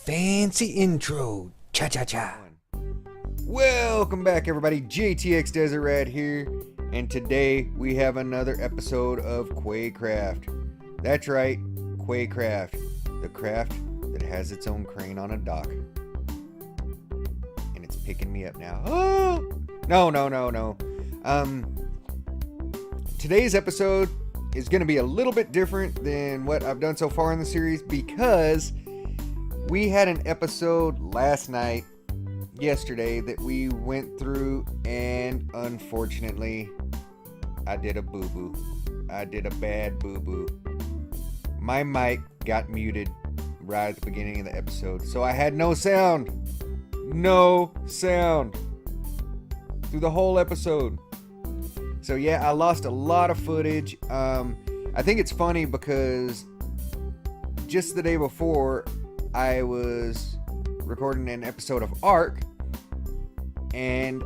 fancy intro. Cha-cha-cha. Welcome back, everybody. JTX Desert Rat here, and today we have another episode of KwehCraft. That's right, KwehCraft, the craft that has its own crane on a dock. And it's picking me up now. Oh! No. Today's episode is going to be a little bit different than what I've done so far in the series because we had an episode yesterday that we went through, and unfortunately I did a boo-boo. I did a bad boo-boo. My mic got muted right at the beginning of the episode, so I had no sound through the whole episode. So yeah, I lost a lot of footage. I think it's funny because just the day before I was recording an episode of Ark and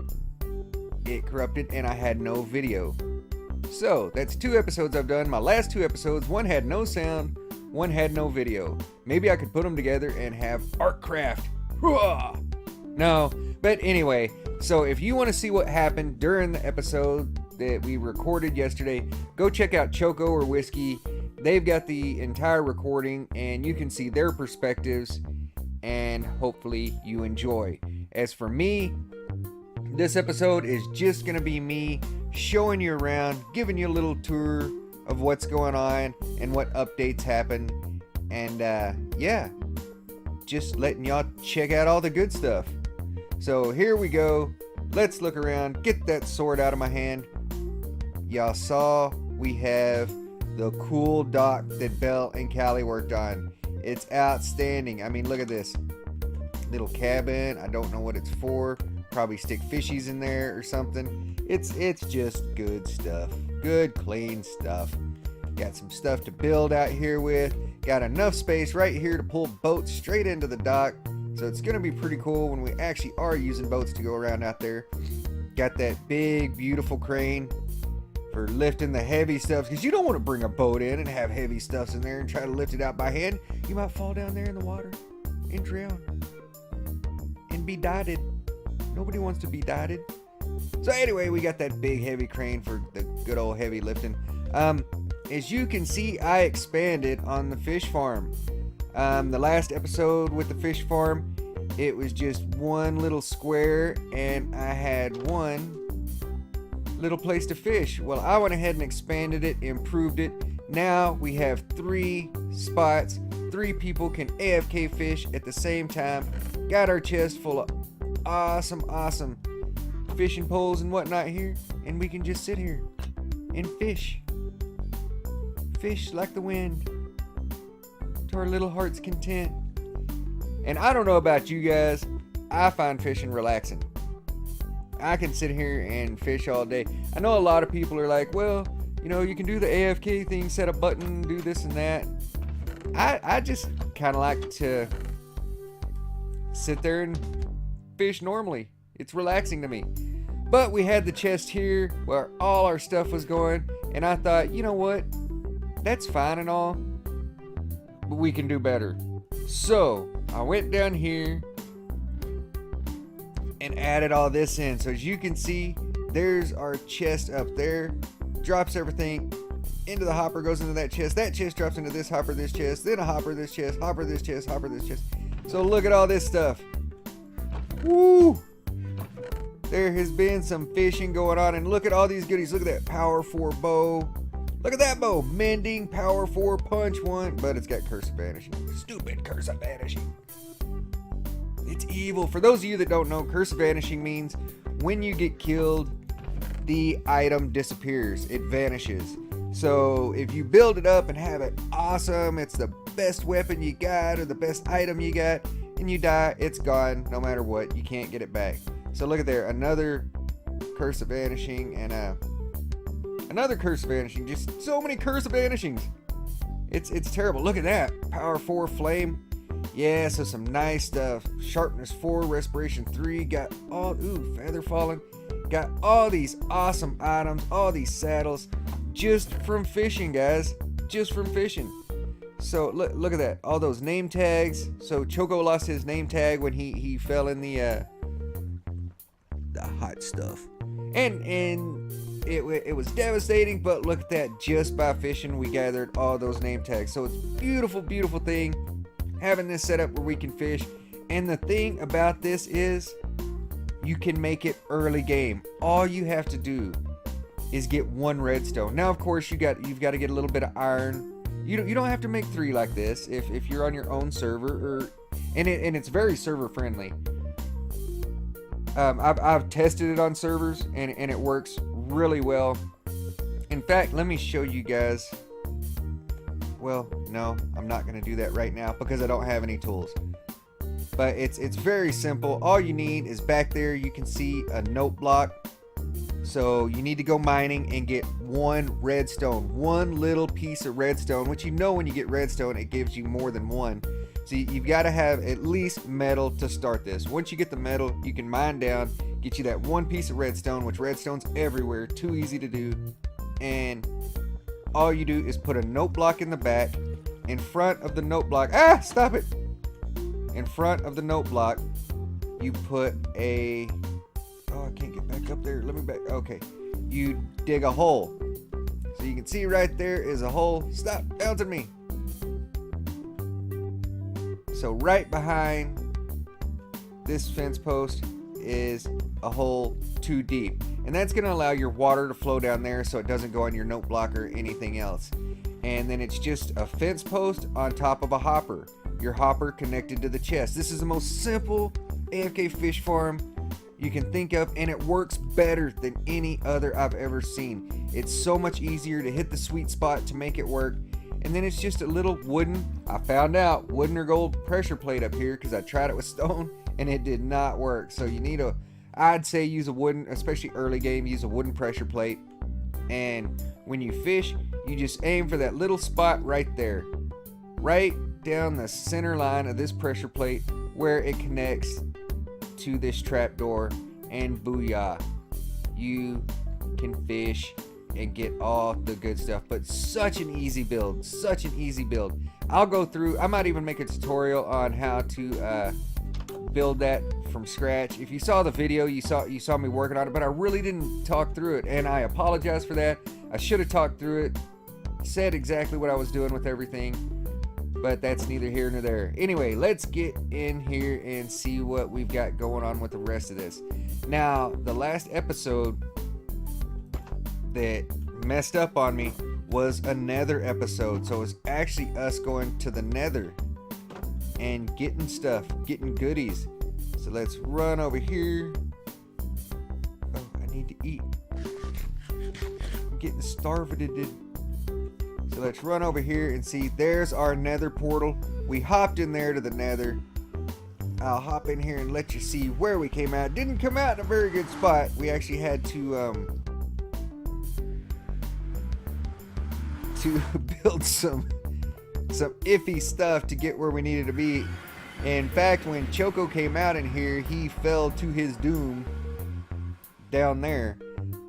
it corrupted and I had no video. So that's 2 episodes I've done. My last 2 episodes, one had no sound, one had no video. Maybe I could put them together and have ArkCraft. No, but anyway, so if you want to see what happened during the episode that we recorded yesterday, go check out Choco or Whiskey. They've got the entire recording and you can see their perspectives, and hopefully you enjoy. As for me, this episode is just gonna be me showing you around, giving you a little tour of what's going on and what updates happen, and yeah, just letting y'all check out all the good stuff. So here we go. Let's look around. Get that sword out of my hand. Y'all saw we have the cool dock that Belle and Callie worked on. It's outstanding. I mean, look at this little cabin. I don't know what it's for. Probably stick fishies in there or something. It's just good stuff. Good, clean stuff. Got some stuff to build out here with. Got enough space right here to pull boats straight into the dock. So it's going to be pretty cool when we actually are using boats to go around out there. Got that big, beautiful crane for lifting the heavy stuff, because you don't want to bring a boat in and have heavy stuffs in there and try to lift it out by hand. You might fall down there in the water and drown and be dotted. Nobody wants to be dotted. So anyway, we got that big heavy crane for the good old heavy lifting. As you can see, I expanded on the fish farm. The last episode with the fish farm, it was just one little square and I had one little place to fish. Well, I went ahead and expanded it, improved it. Now we have 3 spots. 3 people can AFK fish at the same time. Got our chest full of awesome fishing poles and whatnot here, and we can just sit here and fish like the wind to our little heart's content. And I don't know about you guys, I find fishing relaxing. I can sit here and fish all day. I know a lot of people are like, well, you know, you can do the AFK thing, set a button, do this and that. I just kind of like to sit there and fish normally. It's relaxing to me. But we had the chest here where all our stuff was going, and I thought, you know what, that's fine and all, but we can do better. So I went down here and added all this in. So as you can see, there's our chest up there. Drops everything into the hopper, goes into that chest. That chest drops into this hopper, this chest, then a hopper, this chest, hopper, this chest, hopper, this chest. So look at all this stuff. Woo! There has been some fishing going on, and look at all these goodies. Look at that Power 4 bow. Look at that bow. Mending, Power 4, punch 1, but it's got Curse of Vanishing. Stupid Curse of Vanishing. It's evil. For those of you that don't know, Curse of Vanishing means when you get killed, the item disappears. It vanishes. So if you build it up and have it awesome, it's the best weapon you got or the best item you got, and you die, it's gone no matter what. You can't get it back. So look at there, another Curse of Vanishing and another Curse of Vanishing. Just so many Curse of Vanishings. It's terrible. Look at that. Power 4 flame. Yeah, so some nice stuff. Sharpness 4, respiration 3. Got all, feather falling. Got all these awesome items, all these saddles, just from fishing, guys. Just from fishing. So look at that, all those name tags. So Choco lost his name tag when he fell in the hot stuff, and it was devastating. But look at that, just by fishing we gathered all those name tags. So it's beautiful, beautiful thing having this set up where we can fish. And the thing about this is you can make it early game. All you have to do is get 1 redstone. Now of course you've got to get a little bit of iron. You don't have to make 3 like this if you're on your own server, and it's very server friendly. I've tested it on servers and it works really well. In fact, let me show you guys. Well, no, I'm not gonna do that right now because I don't have any tools. But it's very simple. All you need is back there you can see a note block. So you need to go mining and get 1 redstone, 1 little piece of redstone, which you know when you get redstone it gives you more than 1. So you've got to have at least metal to start this. Once you get the metal, you can mine down, get you that 1 piece of redstone, which redstone's everywhere, too easy to do. And all you do is put a note block in the back. In front of the note block, stop it! In front of the note block, you put a, I can't get back up there. Let me back. Okay. You dig a hole. So you can see right there is a hole. Stop bouncing me. So right behind this fence post is a hole 2 deep. And that's going to allow your water to flow down there so it doesn't go on your note block or anything else. And then it's just a fence post on top of a hopper. Your hopper connected to the chest. This is the most simple AFK fish farm you can think of, and it works better than any other I've ever seen. It's so much easier to hit the sweet spot to make it work. And then it's just a little wooden, I found out, wooden or gold pressure plate up here because I tried it with stone and it did not work. So you need I'd say use a wooden, especially early game, use a wooden pressure plate. And when you fish, you just aim for that little spot right there, right down the center line of this pressure plate where it connects to this trap door, and booyah, you can fish and get all the good stuff. But such an easy build, such an easy build. I'll go through, I might even make a tutorial on how to build that from scratch. If you saw the video, you saw me working on it, but I really didn't talk through it, and I apologize for that. I should have talked through it, said exactly what I was doing with everything, but that's neither here nor there. Anyway, let's get in here and see what we've got going on with the rest of this. Now, the last episode that messed up on me was a nether episode. So it's actually us going to the nether and getting stuff, getting goodies. So let's run over here. Oh, I need to eat. I'm getting starved. So let's run over here and see. There's our nether portal. We hopped in there to the nether. I'll hop in here and let you see where we came out. Didn't come out in a very good spot. We actually had to build some iffy stuff to get where we needed to be. In fact, when Choco came out in here, he fell to his doom down there.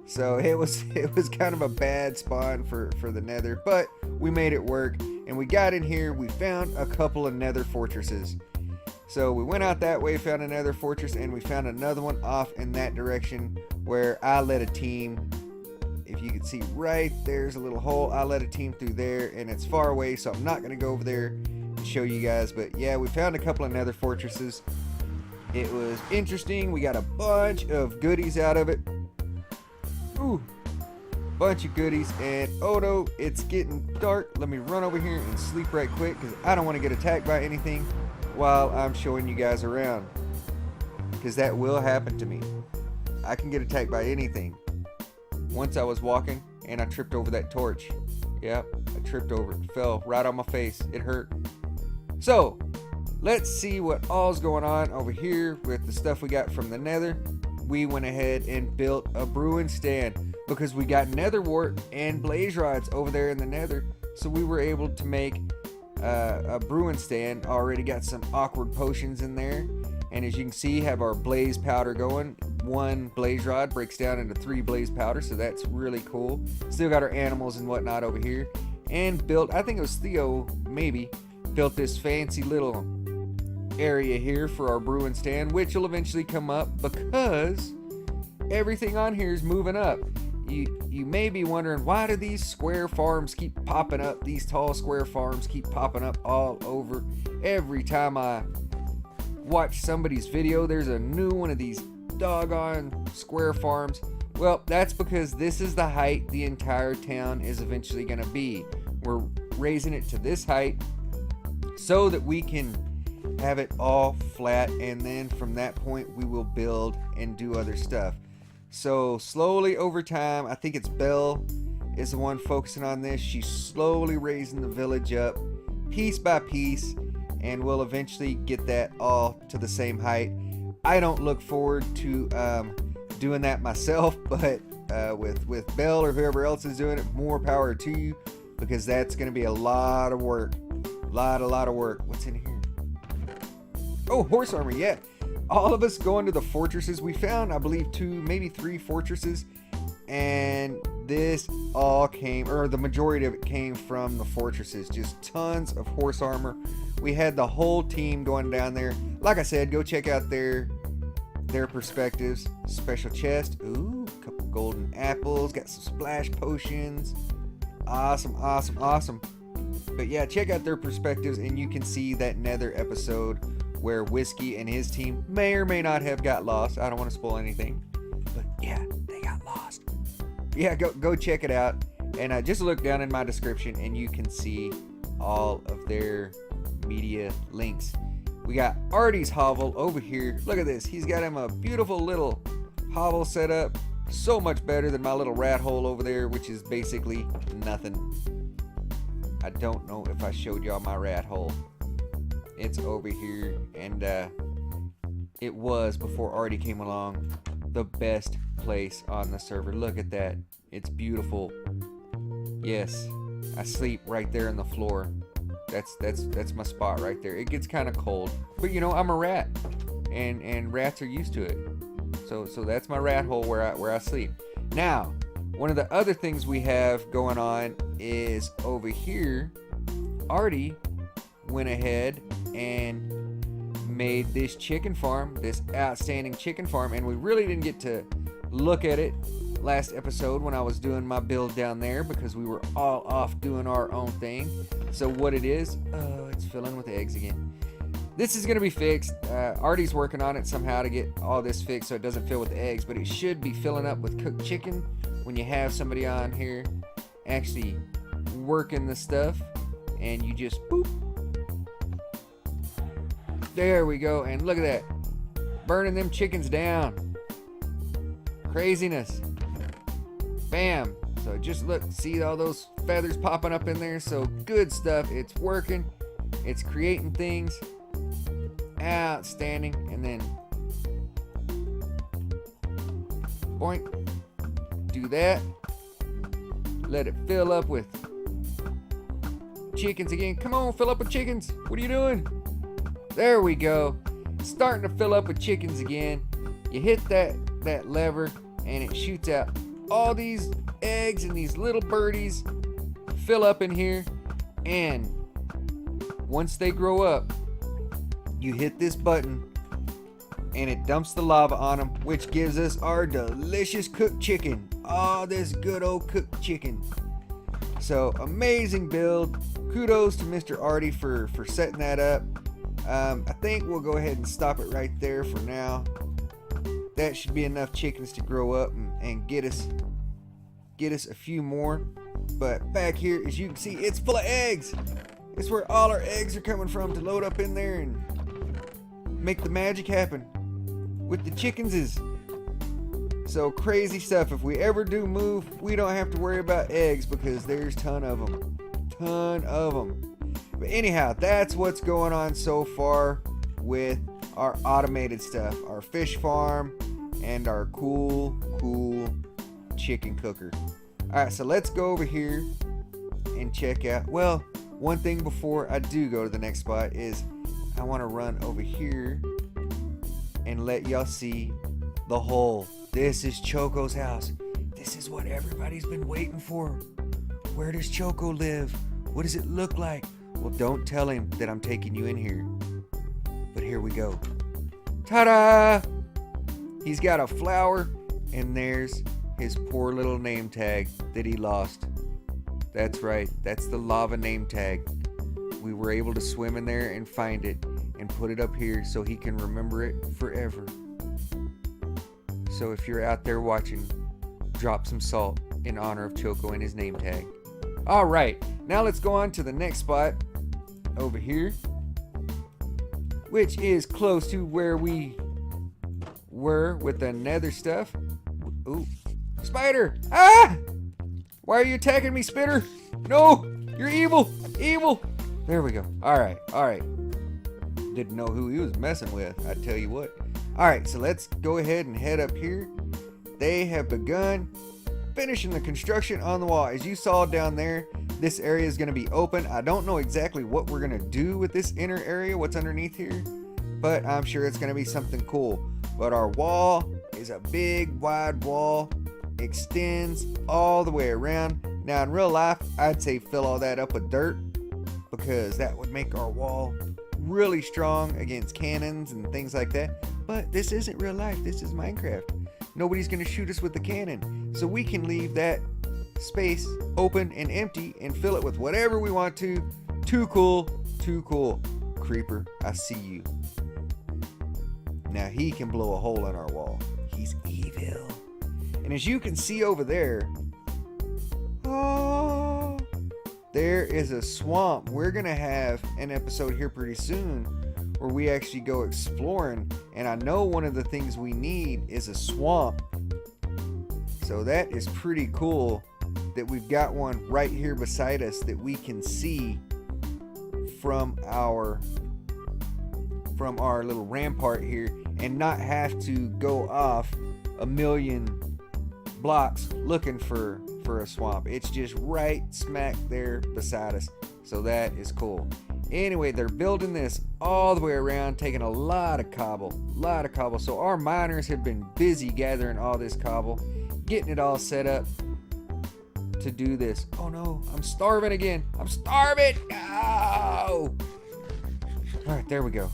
So it was kind of a bad spawn for the nether, but we made it work and we got in here. We found a couple of nether fortresses. So we went out that way, found a nether fortress, and we found another one off in that direction where I led a team. If you can see right there's a little hole. I led a team through there, and it's far away, so I'm not going to go over there and show you guys. But yeah, we found a couple of nether fortresses. It was interesting. We got a bunch of goodies out of it. Ooh, bunch of goodies. And oh no, it's getting dark. Let me run over here and sleep right quick because I don't want to get attacked by anything while I'm showing you guys around, because that will happen to me. I can get attacked by anything. Once I was walking and I tripped over that torch. Yep, I tripped over it, fell right on my face. It hurt. So let's see what all's going on over here with the stuff we got from the nether. We went ahead and built a brewing stand because we got nether wart and blaze rods over there in the nether, so we were able to make a brewing stand. Already got some awkward potions in there, and as you can see, have our blaze powder going. 1 blaze rod breaks down into 3 blaze powder, so that's really cool. Still got our animals and whatnot over here, and built, I think it was Theo, maybe, built this fancy little area here for our brewing stand, which will eventually come up because everything on here is moving up. You may be wondering, why do these square farms keep popping up? These tall square farms keep popping up all over. Every time I watch somebody's video, there's a new one of these doggone square farms. Well, that's because this is the height the entire town is eventually going to be. We're raising it to this height so that we can have it all flat, and then from that point we will build and do other stuff. So slowly over time, I think it's Belle is the one focusing on this. She's slowly raising the village up piece by piece, and we'll eventually get that all to the same height. I don't look forward to doing that myself, but with Belle or whoever else is doing it, more power to you, because that's going to be a lot of work. A lot of work. What's in here? Oh, horse armor, yeah. All of us going to the fortresses. We found, I believe, 2, maybe 3 fortresses, and this all came, or the majority of it came from the fortresses. Just tons of horse armor. We had the whole team going down there. Like I said, go check out their perspectives. Special chest. Ooh, a couple golden apples. Got some splash potions. Awesome. But yeah, check out their perspectives, and you can see that Nether episode where Whiskey and his team may or may not have got lost. I don't want to spoil anything, but yeah, they got lost. Yeah, go check it out, and just look down in my description and you can see all of their media links. We got Artie's hovel over here. Look at this. He's got him a beautiful little hovel set up. So much better than my little rat hole over there, which is basically nothing. I don't know if I showed y'all my rat hole. It's over here, and it was, before Artie came along, the best place on the server. Look at that. It's beautiful. Yes, I sleep right there on the floor. That's my spot right there. It gets kind of cold, but you know, I'm a rat, and rats are used to it. So that's my rat hole where I sleep. Now, one of the other things we have going on is over here, Artie went ahead and made this chicken farm, this outstanding chicken farm, and we really didn't get to look at it last episode when I was doing my build down there because we were all off doing our own thing. So what it is, oh, it's filling with eggs again. This is going to be fixed. Artie's working on it somehow to get all this fixed so it doesn't fill with eggs, but it should be filling up with cooked chicken when you have somebody on here actually working the stuff, and you just boop. There we go, and look at that. Burning them chickens down. Craziness. Bam. So just look, see all those feathers popping up in there? So good stuff. It's working. It's creating things. Outstanding. And then boink. Do that. Let it fill up with chickens again. Come on, fill up with chickens. What are you doing? There we go. It's starting to fill up with chickens again. You hit that lever and it shoots out all these eggs, and these little birdies fill up in here, and once they grow up, you hit this button and it dumps the lava on them, which gives us our delicious cooked chicken. Oh, this good old cooked chicken. So amazing build. Kudos to Mr. Artie for setting that up. I think we'll go ahead and stop it right there for now. That should be enough chickens to grow up and get us a few more. But back here, as you can see, it's full of eggs. It's where all our eggs are coming from to load up in there and make the magic happen with the chickens. So crazy stuff. If we ever do move, we don't have to worry about eggs because there's ton of them. But anyhow, that's what's going on so far with our automated stuff, our fish farm, and our cool chicken cooker. Alright, so let's go over here and check out, well, one thing before I do go to the next spot is I want to run over here and let y'all see the hole. This is Choco's house. This is what everybody's been waiting for. Where does Choco live? What does it look like? Well, don't tell him that I'm taking you in here. But here we go. Ta-da! He's got a flower, and there's his poor little name tag that he lost. That's right, that's the lava name tag. We were able to swim in there and find it and put it up here so he can remember it forever. So if you're out there watching, drop some salt in honor of Choco and his name tag. Alright, now let's go on to the next spot over here, which is close to where we were with the nether stuff. Ooh, spider! Ah! Why are you attacking me, Spitter? No! You're evil! Evil! There we go. Alright, alright. Didn't know who he was messing with, I tell you what. Alright, so let's go ahead and head up here. They have begun finishing the construction on the wall. As you saw down there, this area is going to be open. I don't know exactly what we're going to do with this inner area, what's underneath here, but I'm sure it's going to be something cool. But our wall is a big, wide wall, extends all the way around. Now, in real life, I'd say fill all that up with dirt because that would make our wall really strong against cannons and things like that. But this isn't real life. This is Minecraft. Nobody's going to shoot us with the cannon. So we can leave that space open and empty and fill it with whatever we want to. Too cool. Too cool. Creeper, I see you. Now he can blow a hole in our wall. He's evil. And as you can see over there, oh, there is a swamp. We're going to have an episode here pretty soon where we actually go exploring. And I know one of the things we need is a swamp. So that is pretty cool that we've got one right here beside us that we can see from our little rampart here and not have to go off a million blocks looking for a swamp. It's just right smack there beside us. So that is cool. Anyway, they're building this all the way around, taking a lot of cobble. So our miners have been busy gathering all this cobble, getting it all set up to do this. Oh no, I'm starving again. I'm starving. No! All right, there we go.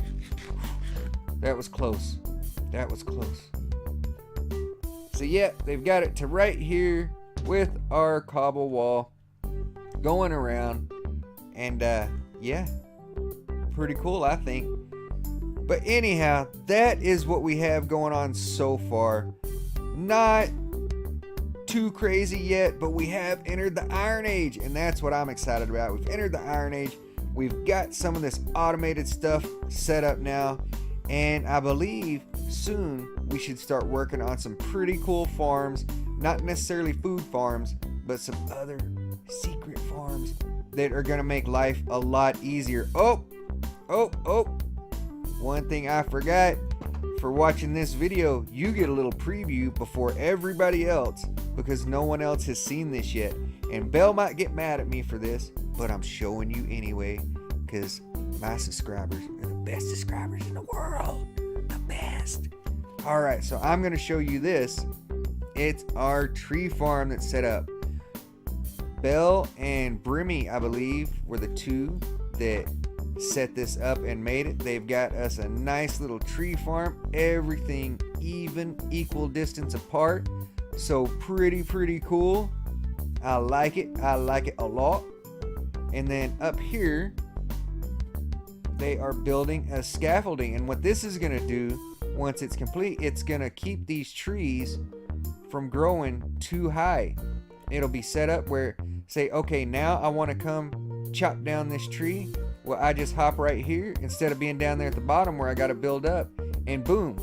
That was close. That was close. So yeah, they've got it to right here with our cobble wall going around. And yeah, pretty cool, I think. But anyhow, that is what we have going on so far. Not too crazy yet, but we have entered the Iron Age, and that's what I'm excited about. We've entered the Iron Age. We've got some of this automated stuff set up now, and I believe soon we should start working on some pretty cool farms. Not necessarily food farms, but some other secret farms that are going to make life a lot easier. Oh, one thing I forgot. For watching this video, you get a little preview before everybody else because no one else has seen this yet. And Belle might get mad at me for this, but I'm showing you anyway because my subscribers are the best subscribers in the world. The best. Alright, so I'm going to show you this. It's our tree farm that's set up. Belle and Brimmy, I believe, were the two that set this up and made it. They've got us a nice little tree farm. Everything even, equal distance apart. So pretty cool. I like it. I like it a lot. And then up here, they are building a scaffolding. And what this is going to do, once it's complete, it's going to keep these trees from growing too high. It'll be set up where, say, okay, now I want to come chop down this tree. Well, I just hop right here instead of being down there at the bottom where I got to build up, and boom,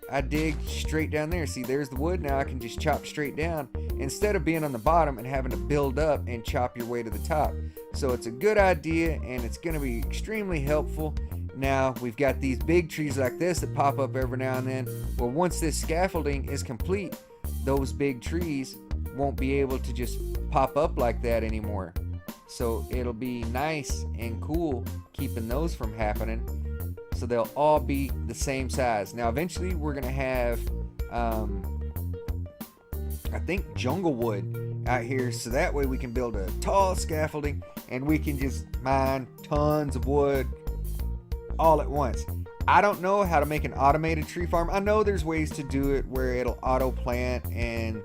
I dig straight down there. See, there's the wood. Now I can just chop straight down instead of being on the bottom and having to build up and chop your way to the top. So it's a good idea, and it's going to be extremely helpful. Now we've got these big trees like this that pop up every now and then. Well, once this scaffolding is complete, those big trees won't be able to just pop up like that anymore. So it'll be nice and cool keeping those from happening. So they'll all be the same size. Now eventually we're going to have, I think, jungle wood out here, so that way we can build a tall scaffolding and we can just mine tons of wood all at once. I don't know how to make an automated tree farm. I know there's ways to do it where it'll auto plant and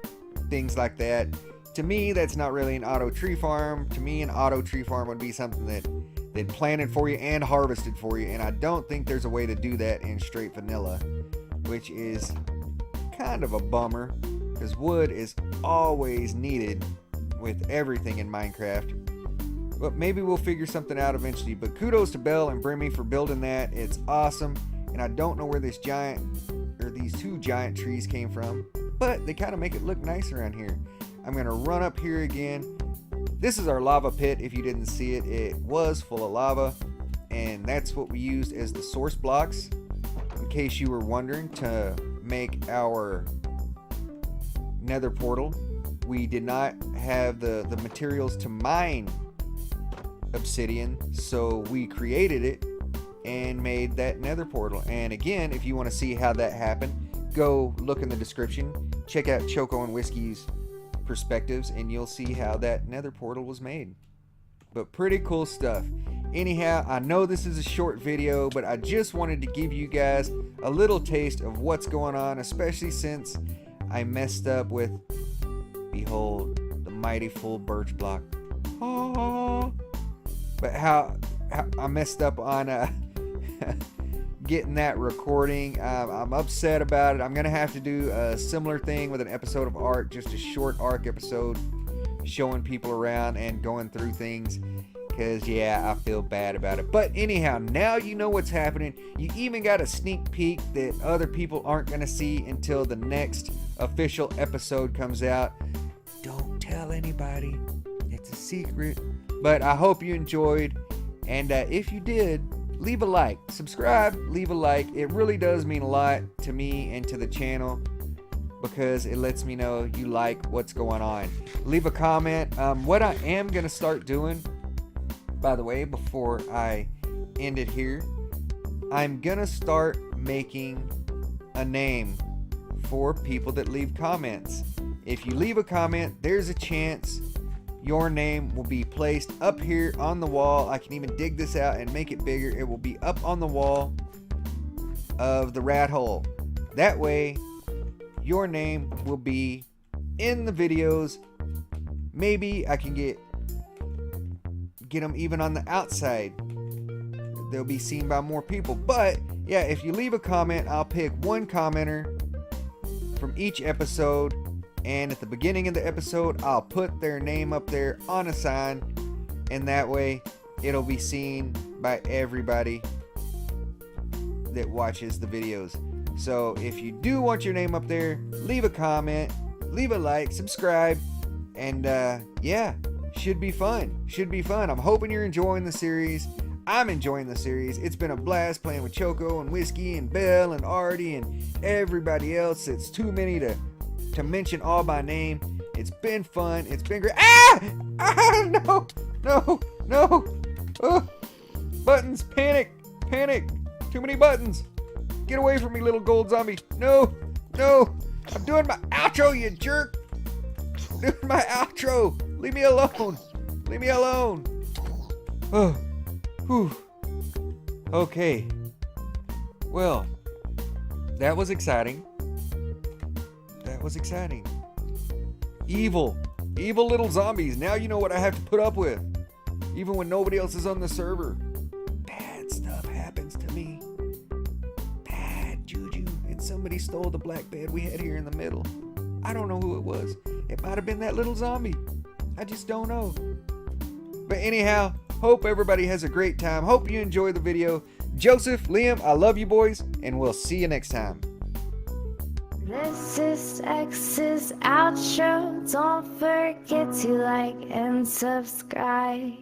things like that. To me, that's not really an auto tree farm. To me, an auto tree farm would be something that planted for you and harvested for you, and I don't think there's a way to do that in straight vanilla, which is kind of a bummer because wood is always needed with everything in Minecraft. But maybe we'll figure something out eventually. But kudos to Belle and Brimmy for building that. It's awesome. And I don't know where these two giant trees came from, but they kind of make it look nice around here. I'm going to run up here again. This is our lava pit. If you didn't see it, it was full of lava. And that's what we used as the source blocks, in case you were wondering, to make our nether portal. We did not have the materials to mine obsidian, so we created it and made that nether portal. And again, if you want to see how that happened, go look in the description, check out Choco and Whiskey's perspectives, and you'll see how that nether portal was made. But pretty cool stuff. Anyhow, I know this is a short video, but I just wanted to give you guys a little taste of what's going on, especially since I messed up with, behold, the mighty full birch block. Oh. But how I messed up on getting that recording. I'm upset about it. I'm going to have to do a similar thing with an episode of Ark, just a short Ark episode showing people around and going through things. Because, yeah, I feel bad about it. But anyhow, now you know what's happening. You even got a sneak peek that other people aren't going to see until the next official episode comes out. Don't tell anybody. It's a secret. But I hope you enjoyed. And if you did, leave a like. Subscribe, leave a like. It really does mean a lot to me and to the channel, because it lets me know you like what's going on. Leave a comment. What I am going to start doing, by the way, before I end it here, I'm going to start making a name for people that leave comments. If you leave a comment, there's a chance your name will be placed up here on the wall. I can even dig this out and make it bigger. It will be up on the wall of the rat hole. That way, your name will be in the videos. Maybe I can get them even on the outside. They'll be seen by more people. But yeah, if you leave a comment, I'll pick one commenter from each episode, and at the beginning of the episode I'll put their name up there on a sign, and that way it'll be seen by everybody that watches the videos. So if you do want your name up there, leave a comment, leave a like, subscribe, and yeah, should be fun. I'm hoping you're enjoying the series. I'm enjoying the series. It's been a blast playing with Choco and Whiskey and Belle and Artie and everybody else. It's too many to mention all by name. It's been fun. It's been great. No. Oh, buttons. Panic. Too many buttons. Get away from me, little gold zombie. No. I'm doing my outro, you jerk. I'm doing my outro. Leave me alone. Oh. Whew. Okay. Well, that was exciting. Evil little zombies. Now you know what I have to put up with, even when nobody else is on the server. Bad stuff happens to me. Bad juju. And somebody stole the black bed we had here in the middle. I don't know who it was. It might have been that little zombie. I just don't know. But anyhow, hope everybody has a great time. Hope you enjoy the video. Joseph, Liam, I love you boys, and we'll see you next time. This is X's outro. Don't forget to like and subscribe.